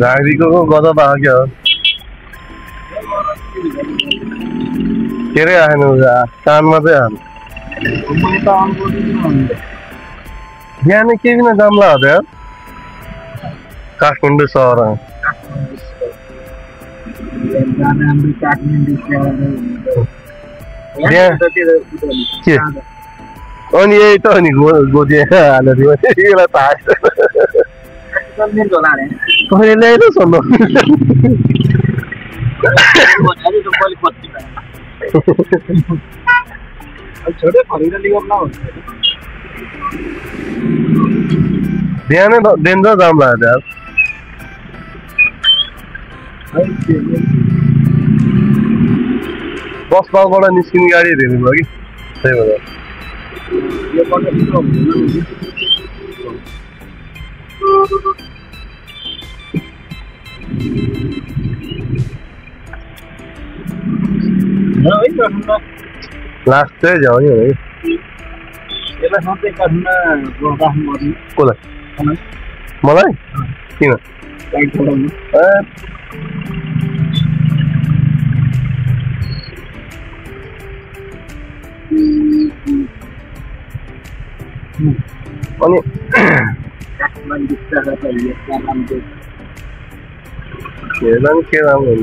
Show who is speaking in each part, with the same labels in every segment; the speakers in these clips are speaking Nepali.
Speaker 1: राखीको गदा भाग्यो के रे आएन कानमा चाहिँ हाल बिहान के बिना जाम्ला हो यार काठमाडौँ सहर अनि यही त नि गोजे हालेर यसलाई थाहा कहिले ल्याएर सोध्नु बिहानै डेन्जर जाम लाग्यो यार बस पालबाट निस्किने गाडी हेर्नु भयो कि त्यही भएर लास्ट चाहिँ जाऊ नि मलाई किन अनि के राम्रो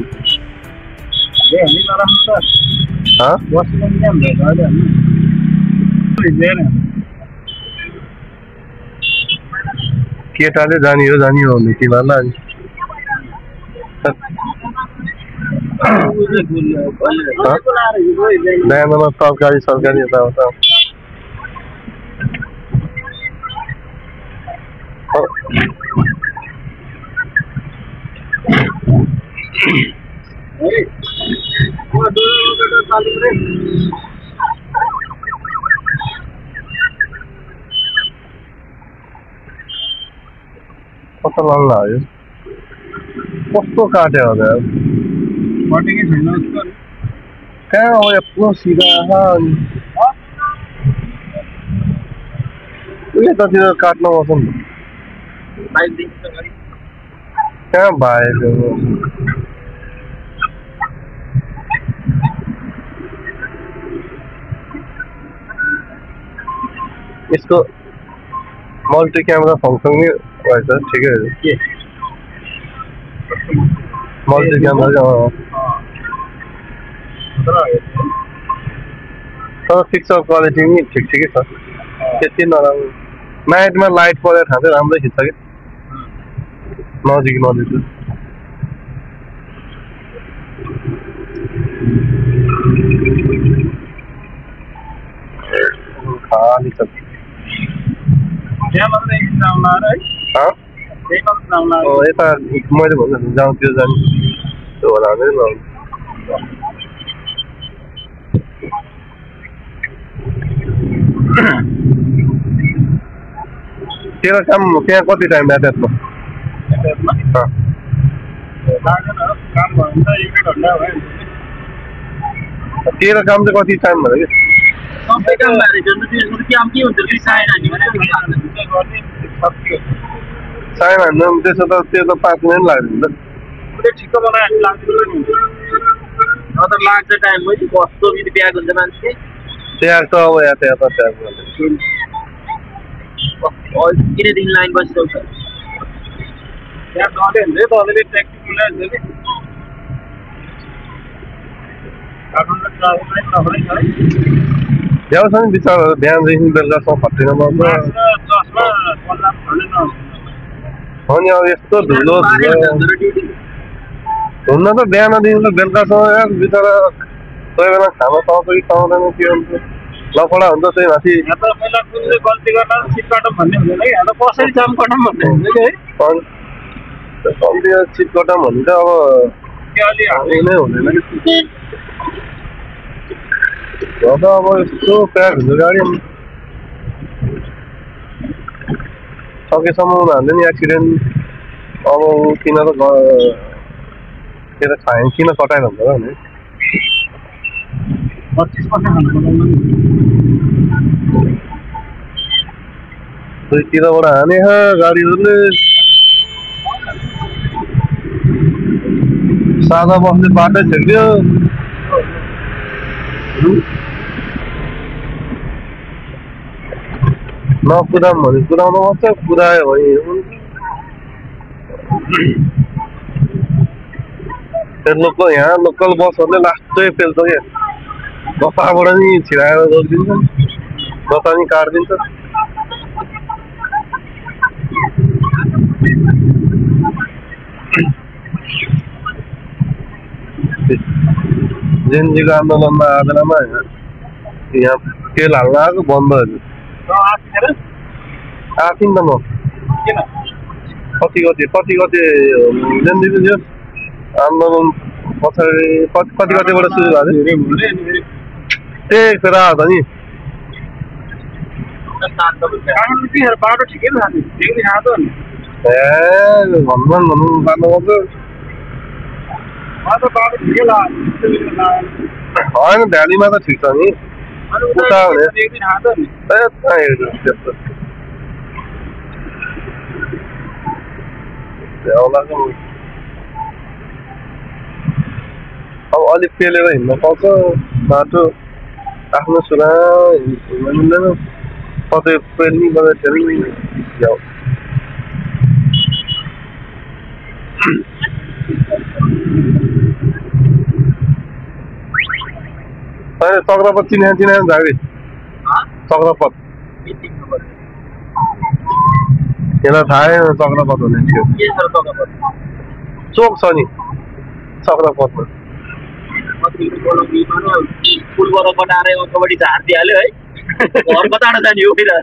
Speaker 1: केटाले जानी हो भने तिमीहरूलाई बिहानमा सरकारी यताउता कता लाग्ला हो कस्तो काट्यो होला कहाँ हो यत्रो सिधा यतातिर काट्नु आउँछ नि कहाँ भाइ यसको मल्टी क्यामेरा फङ्सन नि रहेछ ठिकै हो मल्टी क्यामेरा तर पिक्चर क्वालिटी नि ठिकै छ त्यति नराम्रो नाइटमा लाइट परेर खाँदै राम्रै खिच्छ कि नजिक खाली छ यता मैले भन्नु जाउँथ्यो जाने त्यो होला तेरो काम त्यहाँ कति टाइम यातायातमा तेरो काम चाहिँ कति टाइम भयो कि साइन हान्नु त्यसो त त्यो त 5 मिनट लाग्छ
Speaker 2: ठिक्क बनाएर लाग्छ टाइम पनि कस्तो ब्याग हुन्छ मान्छे
Speaker 1: त्याग त अब यातायात त्याग
Speaker 2: किनदेखि लाइन बसिरहेको छ
Speaker 3: त्यहाँ गरे भने तपाईँले ट्याक्सी मिलाइदिनु नि
Speaker 1: ल्याउँछ नि बिचरा बिहानदेखि बेलुकासम्म फर्टिन पर्छ अनि अब यस्तो धुलो हुन्न त बिहानदेखि त बेलुकासम्म बिचरा कोही बेला खाना पाउँछ कि पाउँदैन के हुन्छ लफडा हुन्छ त्यही माथि
Speaker 3: पहिला कुनले गल्ती गर्दा सिट कटम भन्ने हुँदैन कि अब कसरी जाम कटम भन्ने हुन्छ कि है
Speaker 1: कम्ती सिट कटम भने त अब अलि नै हुँदैन कि अब यस्तो प्याक हुन्छ गाडी सकेसम्म उनीहरूले नि एक्सिडेन्ट अब किन त फाइन किन कटाएर हुन्छ र भने
Speaker 3: 25%
Speaker 1: दुईतिरबाट हाने गाडीहरूले सादा बस्ने बाटै छेक्यो नकुदाम भने कुदाउनु पर्छ कुदायो भने यहाँ लोकल बसहरूले लास्टै पेल्छ क्या गफाबाट नि छिराएर गरिदिन्छ गफा नि काटिदिन्छ जेएनजीको आन्दोलनमा आवेलामा यहाँ तेल हाल्न आएको बन्द आएको नि त म कति जेएनजीको यो आन्दोलन पछाडि कतिबाट सुरु भएको त्यही फेर आएको त नि
Speaker 3: बाटो ठिकै
Speaker 1: ए भन्नु जानुपर्छ होइन भ्यालीमा त ठिक छ नि उता भने अब अलिक पेलेर हिँड्न पाउँछ बाटो आफ्नो सुरा हिँड्न मिल्दैन कतै पेल्नी कतै ठेल्नी चक्रपथ चिनाएन झाडी चक्रपथ यसलाई थाहै चक्रपथ हुने थियो चोक छ नि चक्रपथमा
Speaker 2: फुलबाट कटाएर कबड्डी झारिदिइहाल्यो है घर कताबाट जाने हो
Speaker 1: पहिला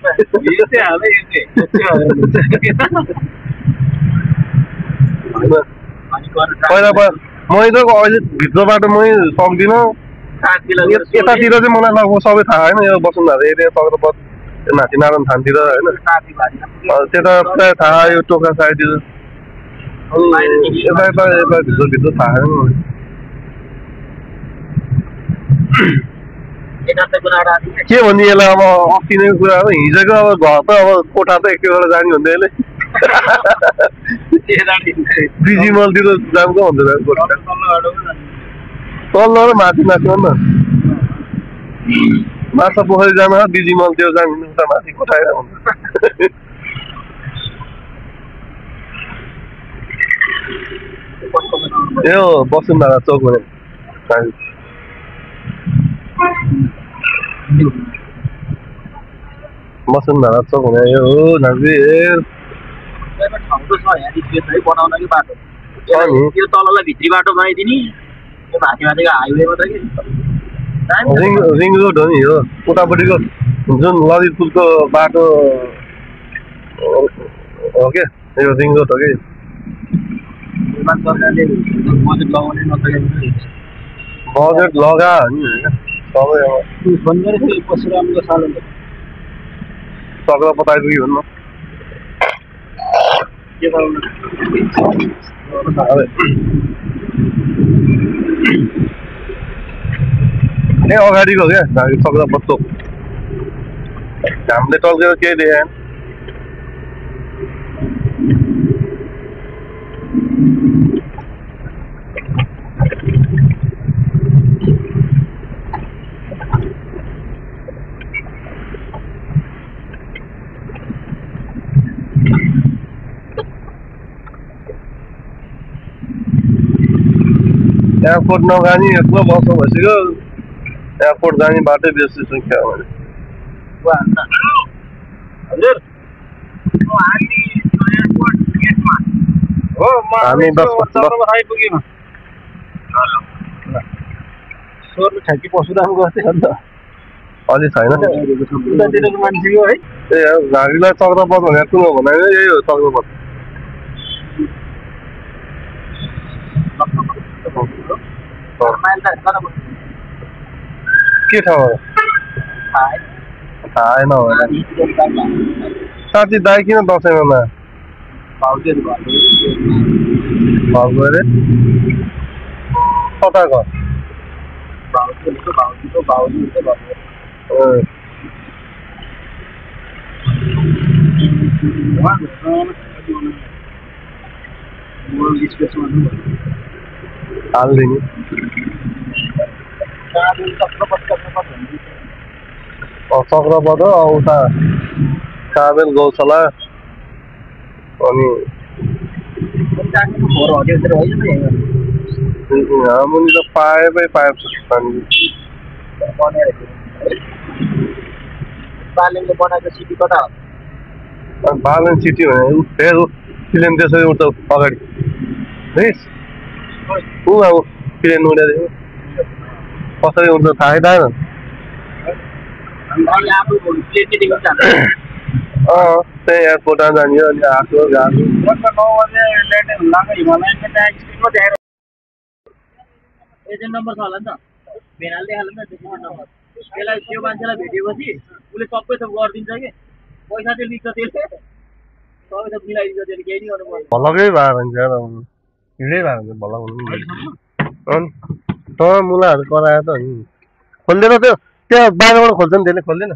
Speaker 1: मै त अहिले भित्रबाट मै सक्दिनँ यतातिर चाहिँ मलाई लगभग सबै थाहा होइन यो वसुन्धरा एरिया चक्रपथ माथि नारायण थानतिर होइन त्यता प्रायः थाहा यो टोका साइडतिर यता भित्र थाहा छैन के भन्ने यसलाई अब अस्ति नै कुरा हो हिजोको अब घर त अब कोठा त एकैबाट जाने भन्दै अहिले बिजी मलतिर जानुको भन्दैन तल्लो र माथि माथि न माछा पोखरी जान बिजी मलतिर जाने उता माथि कोठाएर हुन्छ यो वसुन्धरा चौक भने वसुन्धरा चौक भने यो हो नाजी
Speaker 2: बनाउनकै बाटो यो तललाई भित्री बाटो बनाइदिने यो माथि माथिको हाइवेमा त
Speaker 1: रिङ रोड हो नि यो उतापट्टिको जुन ललितपुरको बाटो हो क्या यो रिङ रोड हो कि
Speaker 2: सरकारले बजेट लगाउने नसकेको
Speaker 1: बजेट लगा नि सबै अब
Speaker 3: परशुरामको साल
Speaker 1: चक्रपथ आइपुग्यो भन्नु ए अगाडिको क्या चक्रपथ चोक घामले टल्केर केही देखाएन एयरपोर्ट नगानी यत्रो वर्ष भइसक्यो एयरपोर्ट जाने बाटै बेसी सङ्ख्या भने हामी
Speaker 3: आइपुग्यौँ सोर्नु छ कि परशुराम गर्थ्यो अन्त
Speaker 1: अलि छैन
Speaker 3: मान्छेको है
Speaker 1: ए झाडीलाई चक्रपथ भनेर कुन हो भने यही हो चक्रपथ के ठाउँ थाहा छैन साथी दाइ किन दसैँमा भाउजू अरे कता घर हाल्दिने चक्रपथ औसा काबेल गौशाला अनि मुनि त पाएपै पाइप पानी
Speaker 2: बालेनले बनाएको सिटी कता हो
Speaker 1: बालन सिटी भने फेर प्लेन त्यसरी उठ्छ अगाडि ऊ अब प्लेन उडेदेखि कसरी उठ्छ थाहै थाहेन त्यही एयरपोर्टमा जाने अनि आएको गएको
Speaker 3: 9 बजे लेट लाग्यो हिमालयनको त्यहाँ स्क्रिनमा देखेर
Speaker 2: एजेन्ट नम्बर छ होला नि त भेनाल देखाल्नु नि त एजेन्ट नम्बर त्यसलाई त्यो मान्छेलाई भेटेपछि उसले सबै थोक गरिदिन्छ कि पैसा चाहिँ लिन्छ त्यसले सबै थोक मिलाइदिन्छ त्यसले केही नि गर्नु पर्दैन
Speaker 1: भलकै भयो भने चाहिँ हिँडै भयो भने भल हुनु अनि मुलाहरू करायो त नि खोल्दैन त्यो त्यहाँ बाहिरबाट खोल्छ नि त्यसले खोल्दैन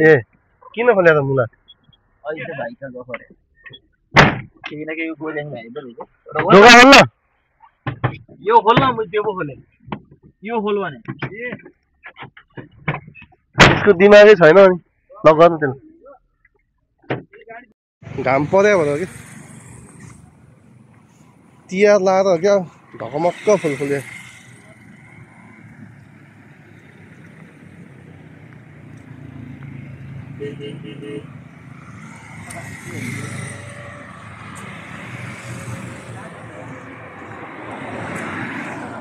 Speaker 1: ए किन खोलेर मुला
Speaker 2: अहिले चाहिँ भाइ छ गफरे केही न केही गोलेङ भाइ त
Speaker 1: ढोका खोल्न
Speaker 2: यो खोल्न म त्यो पो खोले यो खोल भने
Speaker 1: यसको दिमागै छैन अनि ल गर्नु त्यसलाई घाम पर्यो भनेर कि तिहार लाएर क्या ढकमक्क फुल फुल्यो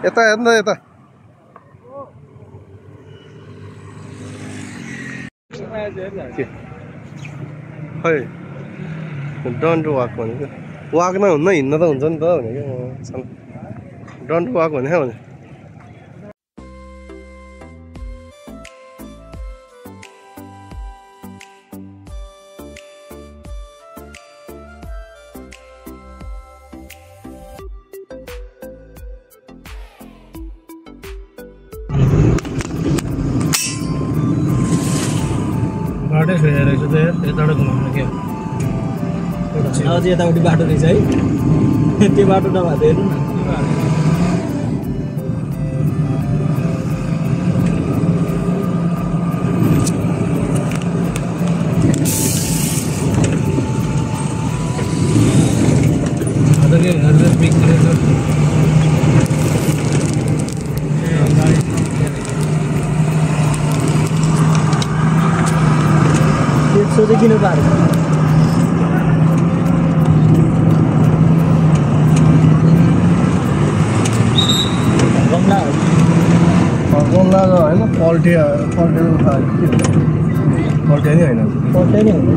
Speaker 1: यता हेर्नु यता खै डन्ट वाक भनेको वाक नहुन्न हिँड्न त हुन्छ नि त भनेको डन्ट वाक भनेको भने
Speaker 3: बाटै छोडेर रहेछ त यताबाट घुमाउनु क्या
Speaker 2: अझै यतापट्टि बाटो रहेछ है त्यो बाटो नभए त हेर्नु न किन पारे
Speaker 1: गमला होइन पल्टिया पल्टे नि होइन
Speaker 2: पल्टे नि होइन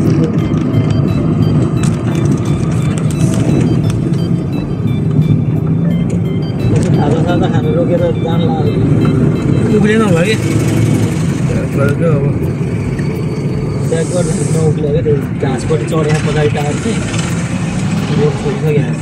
Speaker 2: खाजा खानु रोकेर जान लाग्यो
Speaker 3: उब्रेन होला कि
Speaker 1: अब
Speaker 2: ट्याग गर्दा नउक्लियो क्या त्यो घाँसपट्टि चढेर पछाडि टायर चाहिँ रोड छोडिसकेन